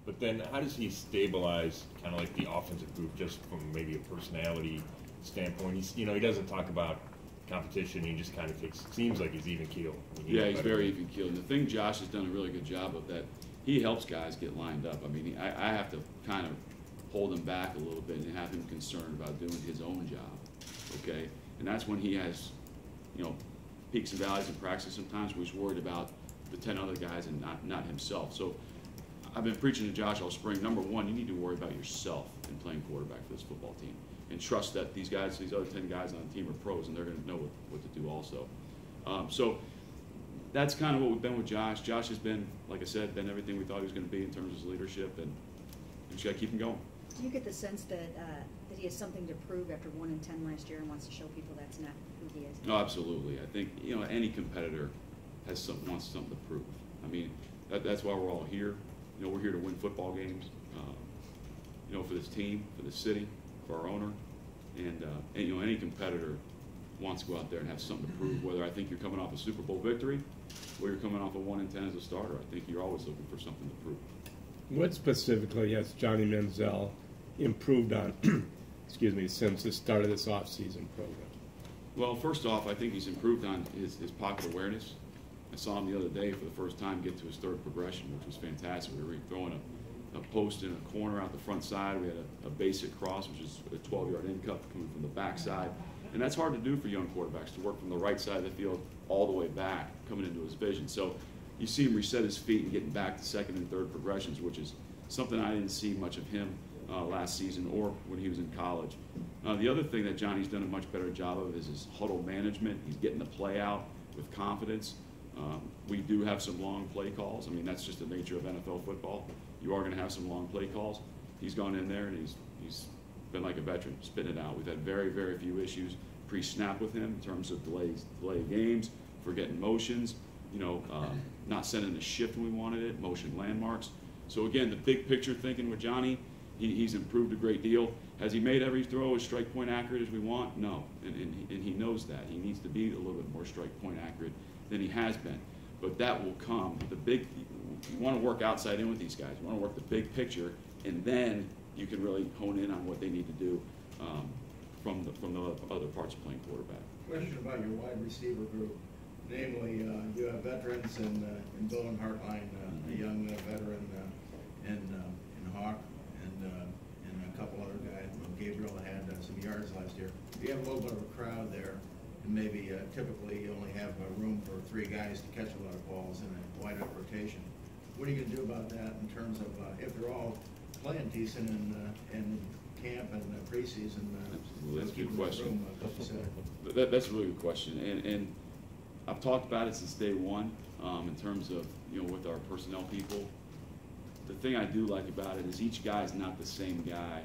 But then how does he stabilize kind of like the offensive group just from maybe a personality standpoint? He doesn't talk about competition. He just kind of seems like he's even keel. Yeah, he's very even keel. And the thing Josh has done a really good job of that, he helps guys get lined up. I mean, I have to kind of hold him back a little bit and have him concerned about doing his own job, okay? And that's when he has, peaks and valleys in practice sometimes where he's worried about the 10 other guys and not himself. So I've been preaching to Josh all spring. Number one, you need to worry about yourself in playing quarterback for this football team, and trust that these other 10 guys on the team are pros, and they're going to know what to do also. So that's kind of what we've been with Josh. Josh has been, like I said, been everything we thought he was going to be in terms of his leadership, and we just got to keep him going. Do you get the sense that he has something to prove after 1-10 last year and wants to show people that's not who he is? No, absolutely. I think any competitor wants something to prove. I mean, that's why we're all here. We're here to win football games. For this team, for the city, for our owner, and any competitor wants to go out there and have something to prove. Whether I think you're coming off a Super Bowl victory or you're coming off a 1-10 as a starter, I think you're always looking for something to prove. What specifically has Johnny Manziel improved on, since the start of this off-season program? Well, first off, I think he's improved on his pocket awareness. I saw him the other day for the first time get to his third progression, which was fantastic. We were throwing a post in a corner out the front side. We had a basic cross, which is a 12-yard in cut coming from the backside. And that's hard to do for young quarterbacks, to work from the right side of the field all the way back, coming into his vision. So you see him reset his feet and getting back to second and third progressions, which is something I didn't see much of him last season or when he was in college. The other thing that Johnny's done a much better job of is his huddle management. He's getting the play out with confidence. We do have some long play calls. I mean, that's just the nature of NFL football. You are going to have some long play calls. He's gone in there and he's been like a veteran, spitting it out. We've had very, very few issues pre-snap with him in terms of delay games, forgetting motions, not sending the shift when we wanted it, motion landmarks. So again, the big picture thinking with Johnny, he's improved a great deal. Has he made every throw as strike point accurate as we want? No, and he knows that. He needs to be a little bit more strike point accurate than he has been. But that will come. You want to work outside in with these guys. You want to work the big picture, and then you can really hone in on what they need to do from the other parts of playing quarterback. Question about your wide receiver group. Namely, you have veterans in Bill and Hartline, a young veteran in Hawk, and a couple other guys. Gabriel had some yards last year. You have a little bit of a crowd there, and maybe typically you only have room for 3 guys to catch a lot of balls in a wide-out rotation. What are you going to do about that in terms of if they're all playing decent in camp and preseason? Absolutely, that's a good question. That's a really good question, and I've talked about it since day one in terms of with our personnel people. The thing I do like about it is each guy is not the same guy.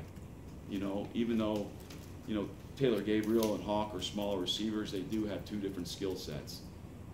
Even though Taylor Gabriel and Hawk are smaller receivers, they do have 2 different skill sets.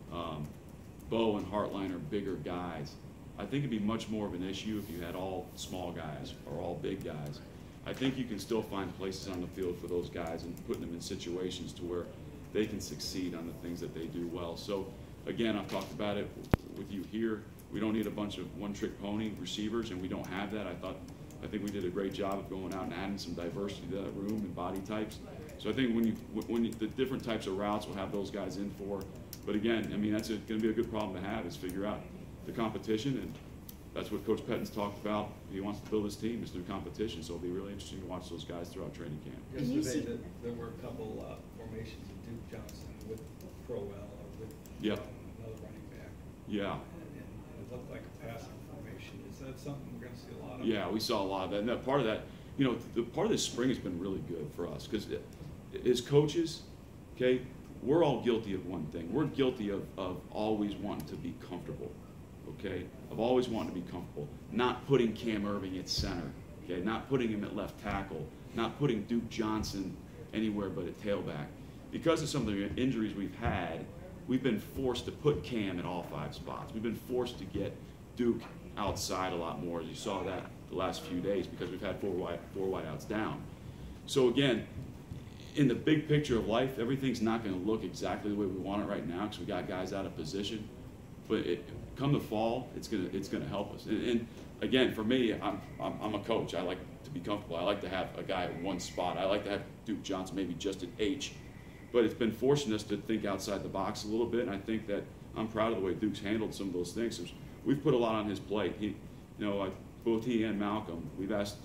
Bo and Hartline are bigger guys. I think it'd be much more of an issue if you had all small guys or all big guys. I think you can still find places on the field for those guys and putting them in situations to where they can succeed on the things that they do well. So again, I've talked about it with you here. We don't need a bunch of one-trick pony receivers, and we don't have that. I think we did a great job of going out and adding some diversity to that room and body types. So I think when the different types of routes we'll have those guys in for. But again, I mean, that's going to be a good problem to have, is figure out the competition, and that's what Coach Pettin's talked about. He wants to build his team is through competition, so it'll be really interesting to watch those guys throughout training camp. Yesterday, there were a couple formations of Duke Johnson with Crowell or with another running back. Yeah. And it looked like a passing formation. Is that something we're going to see a lot of? Yeah, we saw a lot of that. And that part of that, the part of this spring has been really good for us because as coaches, okay, we're all guilty of one thing. We're guilty of always wanting to be comfortable, okay? Of always wanting to be comfortable. Not putting Cam Irving at center, okay? Not putting him at left tackle. Not putting Duke Johnson anywhere but at tailback. Because of some of the injuries we've had, we've been forced to put Cam at all 5 spots. We've been forced to get Duke outside a lot more, as you saw that the last few days, because we've had four wideouts down. So again, in the big picture of life, everything's not going to look exactly the way we want it right now because we got guys out of position. But come the fall, it's going to help us. And again, for me, I'm a coach. I like to be comfortable. I like to have a guy at one spot. I like to have Duke Johnson maybe just at H. But it's been forcing us to think outside the box a little bit, and I think that I'm proud of the way Duke's handled some of those things. We've put a lot on his plate. Both he and Malcolm, we've asked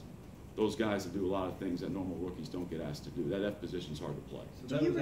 those guys to do a lot of things that normal rookies don't get asked to do. That F position's hard to play. So that was